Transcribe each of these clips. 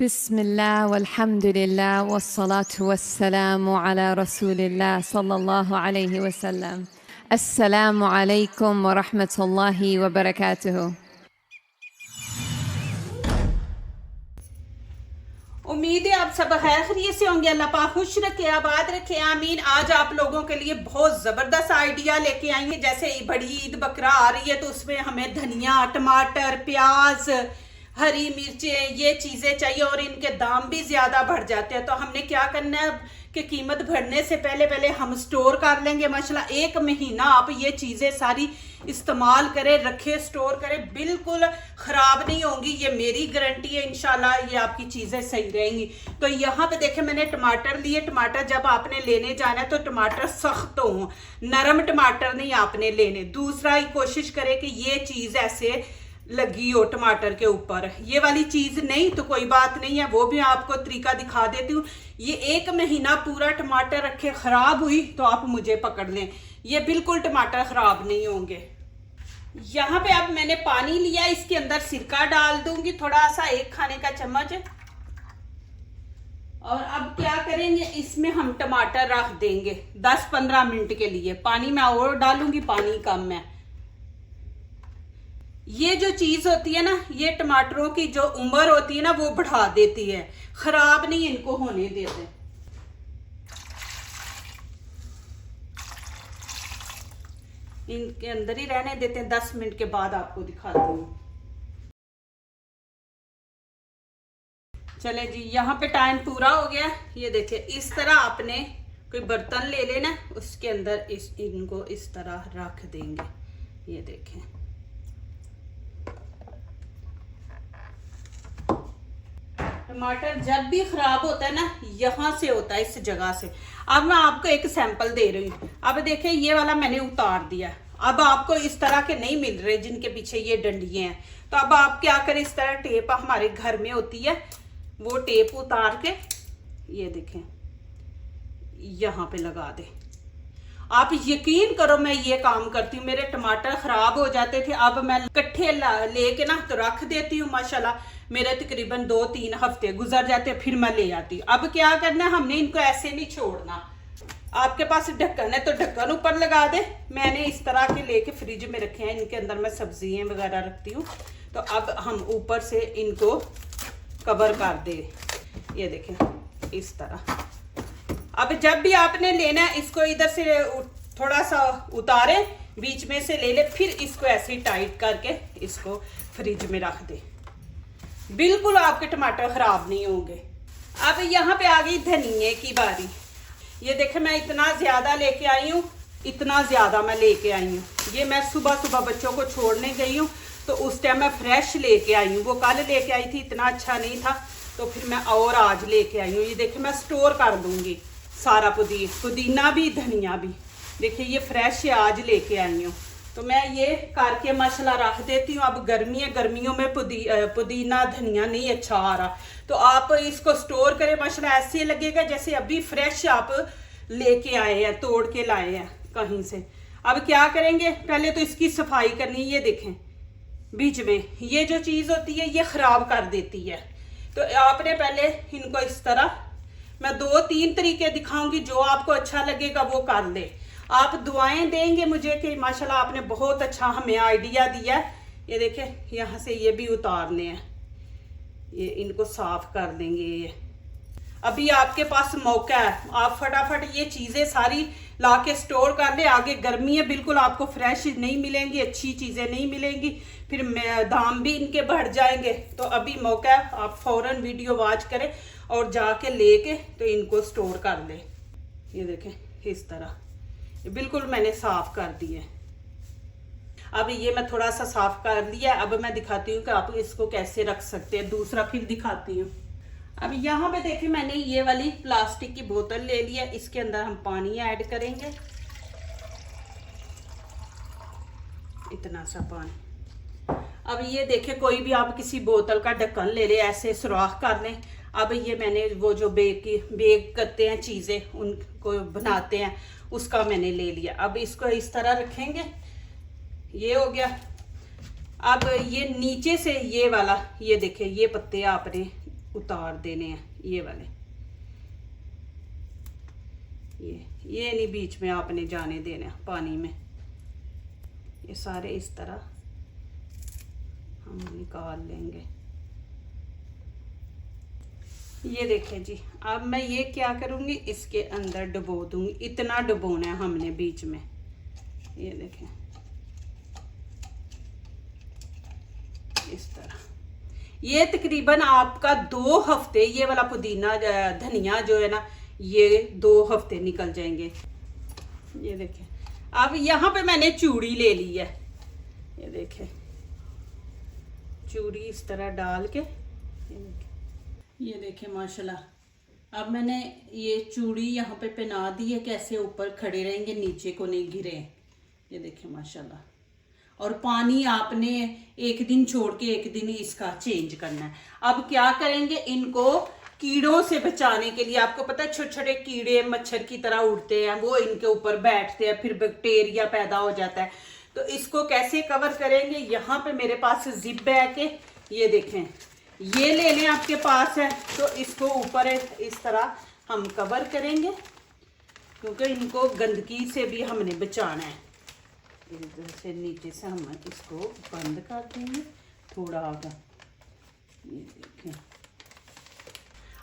बिस्मिल्लाह वल्हम्दुलिल्लाह वस्सलातु वस्सलामु अला रसूलिल्लाह सल्लल्लाहु अलैहि वसल्लम। अस्सलामु अलैकुम व रहमतुल्लाहि व बरकातुहू। उम्मीद है आप सब खैर खैरियत से होंगे। अल्लाह पाक खुश रखे, आबाद रखे, आमीन। आज आप लोगों के लिए बहुत ज़बरदस्त आइडिया लेके आई हैं। जैसे बड़ी ईद बकरा आ रही है तो उसमें हमें धनिया, टमाटर, प्याज, हरी मिर्चें, ये चीज़ें चाहिए और इनके दाम भी ज़्यादा बढ़ जाते हैं। तो हमने क्या करना है कि कीमत बढ़ने से पहले पहले हम स्टोर कर लेंगे। माशाल्लाह 1 महीना आप ये चीज़ें सारी इस्तेमाल करें, रखें, स्टोर करें, बिल्कुल ख़राब नहीं होंगी। ये मेरी गारंटी है, इंशाल्लाह ये आपकी चीज़ें सही रहेंगी। तो यहाँ पे देखें मैंने टमाटर लिए। टमाटर जब आपने लेने जाना है तो टमाटर सख्त हों, नरम टमाटर नहीं आपने लेने। दूसरा ही कोशिश करें कि ये चीज़ ऐसे लगी हो टमाटर के ऊपर, ये वाली चीज नहीं तो कोई बात नहीं है, वो भी आपको तरीका दिखा देती हूँ। ये 1 महीना पूरा टमाटर रखे, खराब हुई तो आप मुझे पकड़ लें, ये बिल्कुल टमाटर खराब नहीं होंगे। यहाँ पे अब मैंने पानी लिया, इसके अंदर सिरका डाल दूंगी थोड़ा सा, 1 खाने का चम्मच। और अब क्या करेंगे, इसमें हम टमाटर रख देंगे 10-15 मिनट के लिए। पानी मैं और डालूंगी, पानी कम है। ये जो चीज होती है ना, ये टमाटरों की जो उम्र होती है ना वो बढ़ा देती है, खराब नहीं इनको होने देते। इनके अंदर ही रहने देते हैं, 10 मिनट के बाद आपको दिखाती हूँ। चले जी, यहाँ पे टाइम पूरा हो गया। ये देखिए इस तरह आपने कोई बर्तन ले लेना, उसके अंदर इनको इस तरह रख देंगे। ये देखें, टमाटर जब भी खराब होता है ना, यहाँ से होता है, इस जगह से। अब मैं आपको एक सैंपल दे रही हूँ। अब देखें ये वाला मैंने उतार दिया। अब आपको इस तरह के नहीं मिल रहे जिनके पीछे ये डंडियां हैं, तो अब आप क्या करें, इस तरह टेप हमारे घर में होती है, वो टेप उतार के ये देखें यहाँ पे लगा दे। आप यकीन करो मैं ये काम करती हूँ, मेरे टमाटर खराब हो जाते थे, अब मैं इकट्ठे लेके ना तो रख देती हूँ। माशाल्लाह मेरे तकरीबन 2-3 हफ्ते गुजर जाते, फिर मैं ले आती हूँ। अब क्या करना है, हमने इनको ऐसे नहीं छोड़ना। आपके पास ढक्कन है तो ढक्कन ऊपर लगा दे। मैंने इस तरह के लेके फ्रिज में रखे हैं, इनके अंदर मैं सब्जियां वगैरह रखती हूँ। तो अब हम ऊपर से इनको कवर कर दे। ये देखें इस तरह। अब जब भी आपने लेना है, इसको इधर से थोड़ा सा उतारे, बीच में से ले ले, फिर इसको ऐसे टाइट करके इसको फ्रिज में रख दे, बिल्कुल आपके टमाटर खराब नहीं होंगे। अब यहाँ पे आ गई धनिये की बारी। ये देखे मैं इतना ज्यादा लेके आई हूँ, इतना ज्यादा मैं लेके आई हूँ। ये मैं सुबह सुबह बच्चों को छोड़ने गई हूँ तो उस टाइम मैं फ्रेश लेके आई हूँ। वो कल लेके आई थी, इतना अच्छा नहीं था, तो फिर मैं और आज लेके आई हूँ। ये देखे मैं स्टोर कर दूंगी सारा, पुदीना भी, धनिया भी। देखिए ये फ्रेश आज लेके आई हूँ, तो मैं ये करके माशाल्लाह रख देती हूँ। अब गर्मी है, गर्मियों में पुदीना धनिया नहीं अच्छा आ रहा, तो आप इसको स्टोर करें। माशाल्लाह ऐसे लगेगा जैसे अभी फ्रेश आप लेके आए हैं, तोड़ के लाए हैं कहीं से। अब क्या करेंगे, पहले तो इसकी सफाई करनी। ये देखें बीच में ये जो चीज होती है ये खराब कर देती है, तो आपने पहले इनको इस तरह, मैं 2-3 तरीके दिखाऊंगी, जो आपको अच्छा लगेगा वो कर ले। आप दुआएं देंगे मुझे कि माशाल्लाह आपने बहुत अच्छा हमें आइडिया दिया है। ये देखें यहाँ से ये भी उतारने हैं, ये इनको साफ कर देंगे। ये अभी आपके पास मौका है, आप फटाफट ये चीज़ें सारी ला के स्टोर कर ले। आगे गर्मी है, बिल्कुल आपको फ्रेश नहीं मिलेंगी, अच्छी चीज़ें नहीं मिलेंगी, फिर दाम भी इनके बढ़ जाएंगे। तो अभी मौका है, आप फौरन वीडियो वॉच करें और जाके लेके तो इनको स्टोर कर ले। ये देखें इस तरह, ये बिल्कुल मैंने साफ कर दिए। अब ये मैं थोड़ा सा साफ कर लिया। अब मैं दिखाती हूँ कि आप इसको कैसे रख सकते हैं। दूसरा फिर दिखाती हूँ। अब यहाँ पे देखिए मैंने ये वाली प्लास्टिक की बोतल ले लिया, इसके अंदर हम पानी ऐड करेंगे, इतना सा पानी। अब ये देखे कोई भी आप किसी बोतल का ढक्कन ले ले, ऐसे सुराख कर लें। अब ये मैंने वो जो बेक करते हैं चीज़ें, उनको बनाते हैं, उसका मैंने ले लिया। अब इसको इस तरह रखेंगे, ये हो गया। अब ये नीचे से ये वाला, ये देखिए ये पत्ते आपने उतार देने हैं ये वाले। ये नहीं बीच में आपने जाने देना पानी में, ये सारे इस तरह हम निकाल लेंगे। ये देखें जी, अब मैं ये क्या करूँगी, इसके अंदर डुबो दूंगी। इतना डुबोना है हमने बीच में, ये देखें इस तरह। ये तकरीबन आपका 2 हफ्ते, ये वाला पुदीना धनिया जो है ना, ये 2 हफ्ते निकल जाएंगे। ये देखें, अब यहाँ पे मैंने चूड़ी ले ली है, ये देखें चूड़ी इस तरह डाल के, ये देखें माशाल्लाह। अब मैंने ये चूड़ी यहाँ पे पहना दी है, कैसे ऊपर खड़े रहेंगे, नीचे को नहीं गिरे। ये देखें माशाल्लाह। और पानी आपने एक दिन छोड़ के एक दिन इसका चेंज करना है। अब क्या करेंगे, इनको कीड़ों से बचाने के लिए, आपको पता है छोटे छोटे कीड़े मच्छर की तरह उड़ते हैं, वो इनके ऊपर बैठते हैं, फिर बैक्टीरिया पैदा हो जाता है। तो इसको कैसे कवर करेंगे, यहाँ पे मेरे पास जिप बैग है, ये देखें ये ले लें आपके पास है, तो इसको ऊपर इस तरह हम कवर करेंगे, क्योंकि इनको गंदगी से भी हमने बचाना है। इधर से नीचे से हम इसको बंद कर देंगे थोड़ा आगे, ये देखें।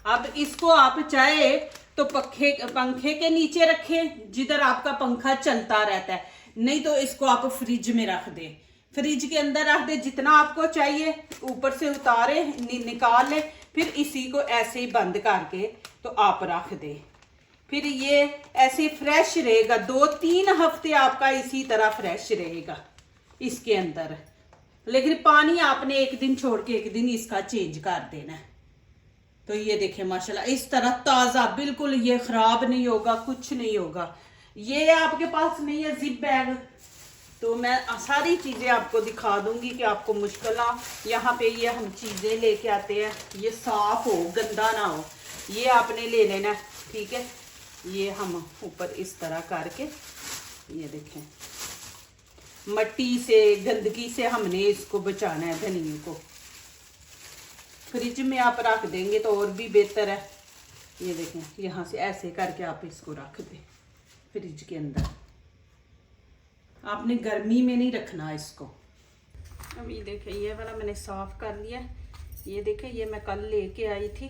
अब इसको आप चाहे तो पंखे के नीचे रखें, जिधर आपका पंखा चलता रहता है, नहीं तो इसको आप फ्रिज में रख दें। फ्रिज के अंदर रख दे, जितना आपको चाहिए ऊपर से उतारे निकाल ले, फिर इसी को ऐसे ही बंद करके तो आप रख दे। फिर ये ऐसे फ्रेश रहेगा, 2-3 हफ्ते आपका इसी तरह फ्रेश रहेगा इसके अंदर। लेकिन पानी आपने एक दिन छोड़ के एक दिन इसका चेंज कर देना है। तो ये देखें माशाल्लाह, इस तरह ताज़ा बिल्कुल, ये खराब नहीं होगा, कुछ नहीं होगा। ये आपके पास नहीं है जिप बैग, तो मैं सारी चीज़ें आपको दिखा दूंगी कि आपको मुश्किल ना। यहाँ पे ये हम चीज़ें लेके आते हैं, ये साफ हो, गंदा ना हो, ये आपने ले लेना, ठीक है। ये हम ऊपर इस तरह करके, ये देखें मट्टी से गंदगी से हमने इसको बचाना है धनिए को। फ्रिज में आप रख देंगे तो और भी बेहतर है। ये देखें यहाँ से ऐसे करके आप इसको रख दें फ्रिज के अंदर, आपने गर्मी में नहीं रखना इसको। अब ये देखें ये वाला मैंने साफ कर लिया। ये देखें ये मैं कल लेके आई थी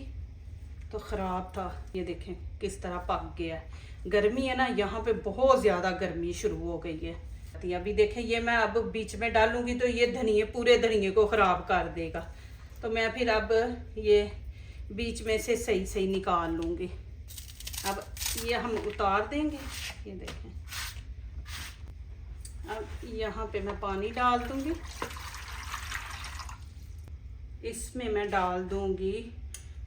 तो ख़राब था, ये देखें किस तरह पक गया है। गर्मी है ना, यहाँ पे बहुत ज़्यादा गर्मी शुरू हो गई है। अभी देखें ये मैं अब बीच में डालूंगी तो ये धनिए पूरे धनिए को ख़राब कर देगा, तो मैं फिर अब ये बीच में से सही सही निकाल लूँगी। अब ये हम उतार देंगे, ये देखें। अब यहाँ पे मैं पानी डाल दूंगी, इसमें मैं डाल दूंगी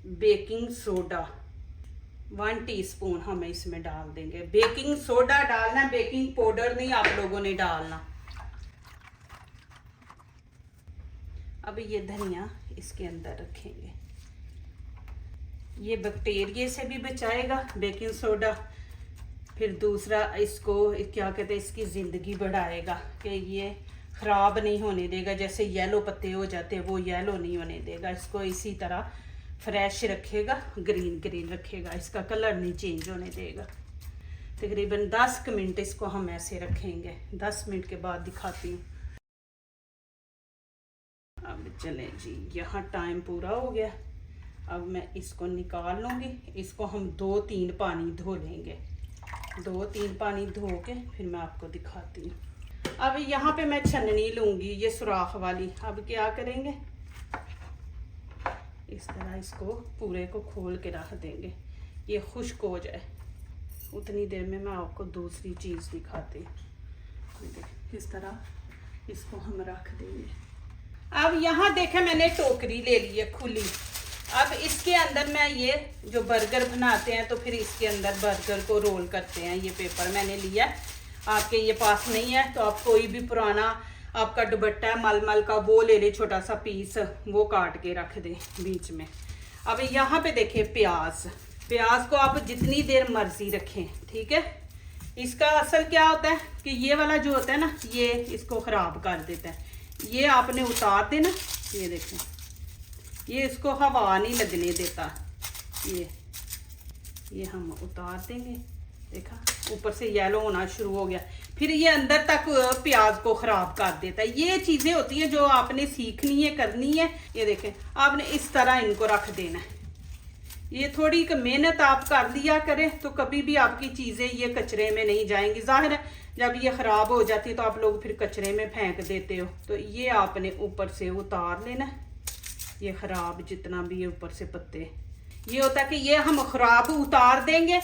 बेकिंग सोडा, 1 टीस्पून हमें इसमें डाल देंगे। बेकिंग सोडा डालना, बेकिंग पाउडर नहीं आप लोगों ने डालना। अब ये धनिया इसके अंदर रखेंगे, ये बैक्टीरिया से भी बचाएगा बेकिंग सोडा। फिर दूसरा इसको क्या कहते हैं, इसकी ज़िंदगी बढ़ाएगा कि ये ख़राब नहीं होने देगा। जैसे येलो पत्ते हो जाते हैं वो येलो नहीं होने देगा, इसको इसी तरह फ्रेश रखेगा, ग्रीन ग्रीन रखेगा, इसका कलर नहीं चेंज होने देगा। तकरीबन 10 मिनट इसको हम ऐसे रखेंगे। 10 मिनट के बाद दिखाती हूँ। अब चलें जी, यहाँ टाइम पूरा हो गया। अब मैं इसको निकाल लूँगी, इसको हम 2-3 पानी धो लेंगे। 2-3 पानी धो के फिर मैं आपको दिखाती हूँ। अब यहाँ पे मैं छन्नी लूँगी, ये सुराख वाली। अब क्या करेंगे, इस तरह इसको पूरे को खोल के रख देंगे, ये खुश्क हो जाए। उतनी देर में मैं आपको दूसरी चीज़ दिखाती हूँ। इस तरह इसको हम रख देंगे। अब यहाँ देखें मैंने टोकरी ले ली है खुली। अब इसके अंदर मैं ये जो बर्गर बनाते हैं तो फिर इसके अंदर बर्गर को रोल करते हैं। ये पेपर मैंने लिया, आपके ये पास नहीं है तो आप कोई भी पुराना आपका दुपट्टा है मलमल का, वो ले ले, छोटा सा पीस वो काट के रख दें बीच में। अब यहाँ पे देखें प्याज, प्याज को आप जितनी देर मर्जी रखें, ठीक है। इसका असल क्या होता है कि ये वाला जो होता है ना, ये इसको ख़राब कर देता है। ये आपने उतार देना, ये देखें ये इसको हवा नहीं लगने देता। ये हम उतार देंगे। देखा ऊपर से येलो होना शुरू हो गया, फिर ये अंदर तक प्याज को खराब कर देता है। ये चीजें होती है जो आपने सीखनी है, करनी है। ये देखें, आपने इस तरह इनको रख देना है। ये थोड़ी मेहनत आप कर लिया करें तो कभी भी आपकी चीजें ये कचरे में नहीं जाएंगी। जाहिर है जब ये खराब हो जाती है तो आप लोग फिर कचरे में फेंक देते हो। तो ये आपने ऊपर से उतार लेना, ये खराब जितना भी है ऊपर से पत्ते। ये होता है कि ये हम खराब उतार देंगे,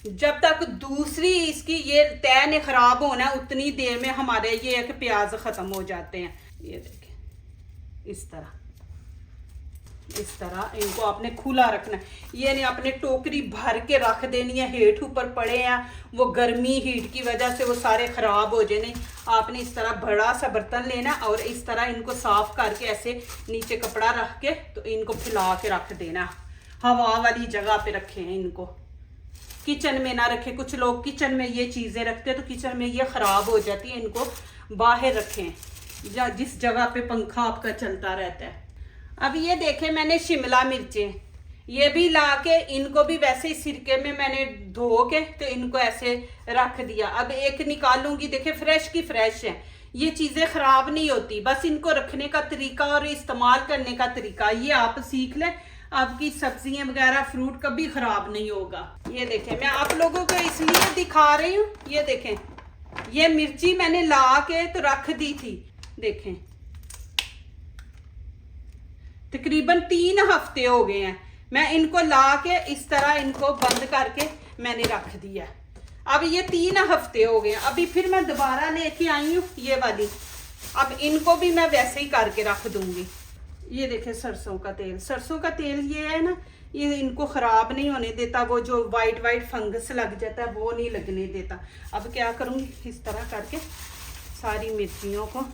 जब तक दूसरी इसकी ये तय ने खराब होना है उतनी देर में हमारे ये एक प्याज खत्म हो जाते हैं। ये देखें इस तरह इनको आपने खुला रखना है। ये नहीं आपने टोकरी भर के रख देनी है, हेठ ऊपर पड़े हैं वो गर्मी हीट की वजह से वो सारे खराब हो जाए। नहीं, आपने इस तरह बड़ा सा बर्तन लेना और इस तरह इनको साफ करके ऐसे नीचे कपड़ा रख के तो इनको फैला के रख देना। हवा वाली जगह पे रखे हैं इनको, किचन में ना रखें। कुछ लोग किचन में ये चीज़ें रखते हैं तो किचन में ये ख़राब हो जाती है। इनको बाहर रखें या जिस जगह पे पंखा आपका चलता रहता है। अब ये देखें मैंने शिमला मिर्चें ये भी ला के इनको भी वैसे ही सिरके में मैंने धो के तो इनको ऐसे रख दिया। अब एक निकालूंगी, देखें फ्रेश की फ्रेश है, ये चीज़ें ख़राब नहीं होती। बस इनको रखने का तरीका और इस्तेमाल करने का तरीका ये आप सीख लें, आपकी सब्जियां वगैरह फ्रूट कभी खराब नहीं होगा। ये देखें मैं आप लोगों को इसलिए दिखा रही हूँ। ये देखें ये मिर्ची मैंने ला के तो रख दी थी, देखें तकरीबन 3 हफ्ते हो गए हैं। मैं इनको ला के इस तरह इनको बंद करके मैंने रख दिया। अब ये 3 हफ्ते हो गए, अभी फिर मैं दोबारा लेके आई हूँ ये वाली। अब इनको भी मैं वैसे ही करके रख दूंगी। ये देखें सरसों का तेल ये है ना, ये इनको ख़राब नहीं होने देता। वो जो वाइट फंगस लग जाता है वो नहीं लगने देता। अब क्या करूँगी, इस तरह करके सारी मिर्चियों को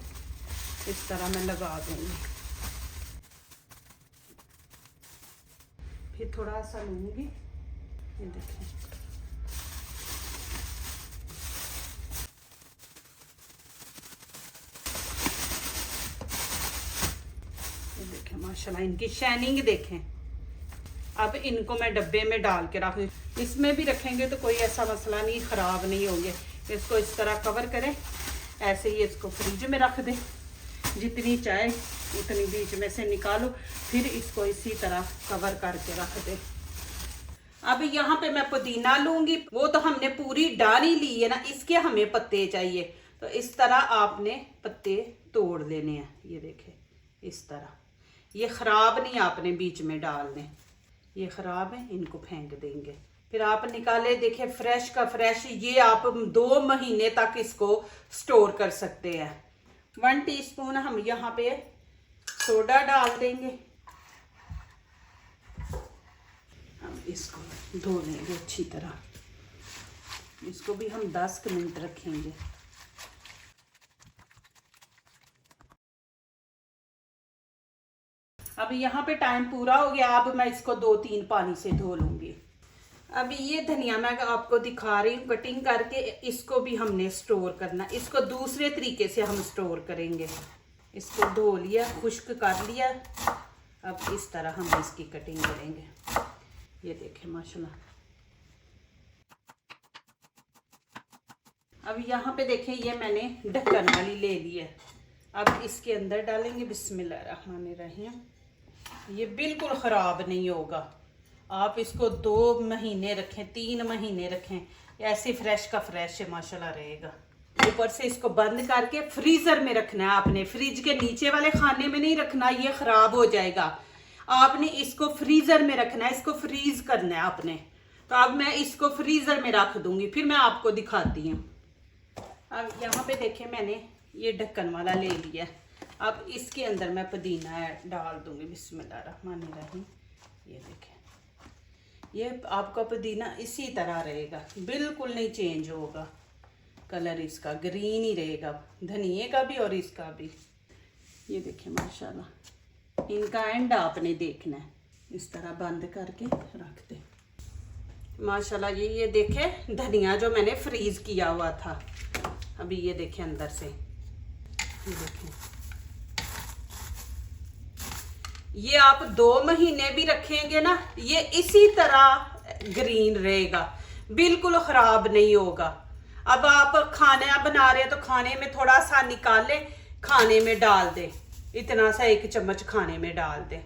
इस तरह मैं लगा दूँगी। फिर थोड़ा सा लूँगी, ये देखें माशाल्लाह इनकी शाइनिंग देखें। अब इनको मैं डब्बे में डाल के रख, इसमें भी रखेंगे तो कोई ऐसा मसला नहीं, ख़राब नहीं होंगे। इसको इस तरह कवर करें, ऐसे ही इसको फ्रिज में रख दें, जितनी चाहे उतनी बीच में से निकालो, फिर इसको इसी तरह कवर करके रख दें। अब यहाँ पे मैं पुदीना लूँगी, वो तो हमने पूरी डाली ली है ना, इसके हमें पत्ते चाहिए। तो इस तरह आपने पत्ते तोड़ लेने हैं। ये देखें इस तरह, ये ख़राब नहीं आपने बीच में डालने, ये ख़राब है इनको फेंक देंगे। फिर आप निकाले, देखें फ्रेश का फ्रेश, ये आप 2 महीने तक इसको स्टोर कर सकते हैं। 1 टीस्पून हम यहाँ पे सोडा डाल देंगे। हम इसको धो लेंगे अच्छी तरह, इसको भी हम 10 मिनट रखेंगे। अब यहाँ पे टाइम पूरा हो गया, अब मैं इसको 2-3 पानी से धो लूँगी। अभी ये धनिया मैं आपको दिखा रही हूँ कटिंग करके, इसको भी हमने स्टोर करना। इसको दूसरे तरीके से हम स्टोर करेंगे। इसको धो लिया, खुश्क कर लिया, अब इस तरह हम इसकी कटिंग करेंगे। ये देखें माशाल्लाह। अब यहाँ पे देखें ये मैंने ढक्कन वाली ले ली है। अब इसके अंदर डालेंगे, बिस्मिल्लाहिर्रहमानिर्रहीम। ये बिल्कुल ख़राब नहीं होगा। आप इसको 2 महीने रखें, 3 महीने रखें, ऐसे फ्रेश का फ्रेश है माशाल्लाह रहेगा। ऊपर से इसको बंद करके फ्रीज़र में रखना है आपने, फ्रिज के नीचे वाले खाने में नहीं रखना, ये ख़राब हो जाएगा। आपने इसको फ्रीज़र में रखना है, इसको फ्रीज़ करना है आपने। तो अब मैं इसको फ्रीज़र में रख दूँगी, फिर मैं आपको दिखाती हूँ। अब यहाँ पे देखें मैंने ये ढक्कन वाला ले लिया। अब इसके अंदर मैं पुदीना डाल दूँगी, बिस्मिल्लाहिर्रहमानिर्रहीम। ये देखें, ये आपका पुदीना इसी तरह रहेगा, बिल्कुल नहीं चेंज होगा। कलर इसका ग्रीन ही रहेगा, धनिए का भी और इसका भी। ये देखें माशाल्लाह, इनका एंड आपने देखना है, इस तरह बंद करके रख दे। माशाल्लाह ये देखें धनिया जो मैंने फ्रीज़ किया हुआ था, अभी ये देखें अंदर से, ये देखें ये आप 2 महीने भी रखेंगे ना, ये इसी तरह ग्रीन रहेगा, बिल्कुल खराब नहीं होगा। अब आप खाना बना रहे हैं तो खाने में थोड़ा सा निकाले, खाने में डाल दे, इतना सा 1 चम्मच खाने में डाल दे।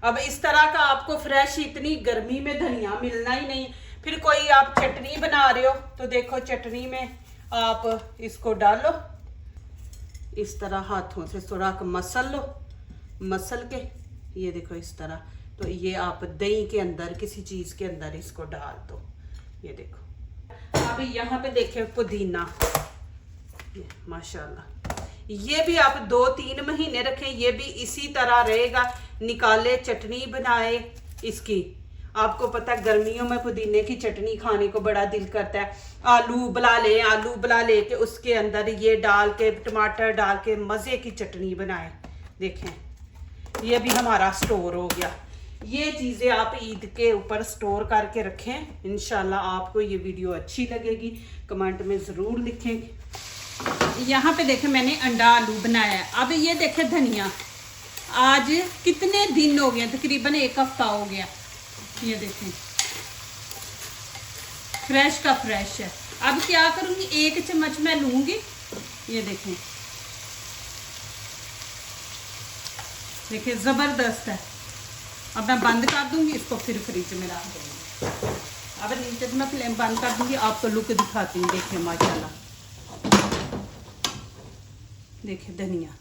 अब इस तरह का आपको फ्रेश, इतनी गर्मी में धनिया मिलना ही नहीं। फिर कोई आप चटनी बना रहे हो तो देखो चटनी में आप इसको डालो, इस तरह हाथों से थोड़ा मसल लो, मसल के ये देखो इस तरह। तो ये आप दही के अंदर, किसी चीज के अंदर इसको डाल दो, ये देखो। अब यहाँ पे देखें पुदीना, ये माशाल्लाह, ये भी आप 2-3 महीने रखें, ये भी इसी तरह रहेगा। निकाले, चटनी बनाए इसकी। आपको पता है गर्मियों में पुदीने की चटनी खाने को बड़ा दिल करता है। आलू उबला ले के उसके अंदर ये डाल के, टमाटर डाल के मज़े की चटनी बनाए। देखें ये भी हमारा स्टोर हो गया। ये चीज़ें आप ईद के ऊपर स्टोर करके रखें। इंशाल्लाह आपको ये वीडियो अच्छी लगेगी, कमेंट में ज़रूर लिखें। यहाँ पे देखें मैंने अंडा आलू बनाया है। अब ये देखें धनिया, आज कितने दिन हो गए, तकरीबन 1 हफ्ता हो गया। ये देखें फ्रेश का फ्रेश है। अब क्या करूँगी, 1 चम्मच मैं लूँगी, ये देखें, देखिए ज़बरदस्त है। अब मैं बंद कर दूंगी इसको, फिर फ्रिज में रख दूंगी। अब नीचे से मैं फ्लेम बंद कर दूंगी, आपको लुक दिखाती हूँ। देखिए माशाल्लाह, देखिए धनिया,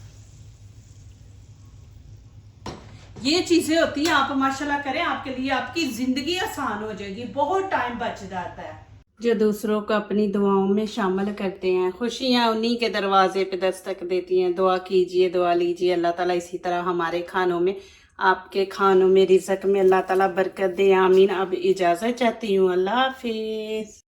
ये चीजें होती हैं, आप माशाल्लाह करें, आपके लिए आपकी जिंदगी आसान हो जाएगी, बहुत टाइम बच जाता है। जो दूसरों को अपनी दुआओं में शामिल करते हैं, खुशियां उन्हीं के दरवाजे पे दस्तक देती हैं। दुआ कीजिए, दुआ लीजिए, अल्लाह ताला इसी तरह हमारे खानों में, आपके खानों में, रिज़्क में अल्लाह ताला बरकत दे, आमीन। अब इजाज़त चाहती हूँ, अल्लाह हाफिज़।